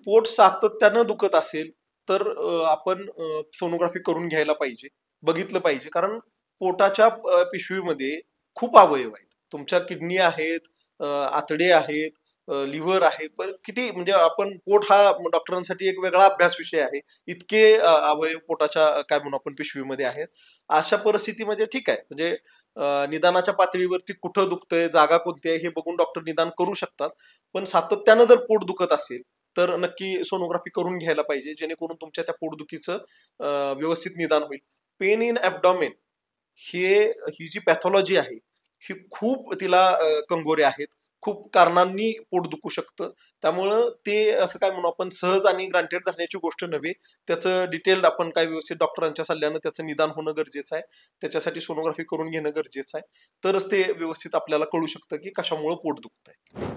पोट सातत्यानं दुखत असेल तर आपण सोनोग्राफी करून घ्यायला पाहिजे, बघितलं पाहिजे. कारण पोटाच्या पिशवीमध्ये खूप अवयव आहेत. तुमच्या किडनी आहेत, आतडे आहेत, लिव्हर आहे. पण किती म्हणजे आपण पोट हा डॉक्टरांसाठी एक वेगळा अभ्यास विषय आहे. इतके अवयव पोटाच्या काय म्हणू आपण पिशवीमध्ये आहेत. अशा परिस्थितीमध्ये ठीक आहे, म्हणजे निदानाच्या पातळीवरती कुठं दुखतंय, जागा कोणती आहे हे बघून डॉक्टर निदान करू शकतात. पण सातत्यानं जर पोट दुखत असेल तर नक्की सोनोग्राफी करून घ्यायला पाहिजे, जेणेकरून तुमच्या त्या पोटदुखीचं व्यवस्थित निदान होईल. पेन इन ॲब्डॉमेन ही जी पॅथॉलॉजी आहे ही खूप तिला कंगोरे आहेत. खूप कारणांनी पोट दुखू शकतं. त्यामुळं ते असं काय म्हणू आपण सहज आणि ग्रांटेड धरण्याची गोष्ट नव्हे. त्याचं डिटेल्ड आपण काय व्यवस्थित डॉक्टरांच्या सल्ल्यानं त्याचं निदान होणं गरजेचं आहे. त्याच्यासाठी सोनोग्राफी करून घेणं गरजेचं आहे. तरच ते व्यवस्थित आपल्याला कळू शकतं की कशामुळं पोट दुखतंय.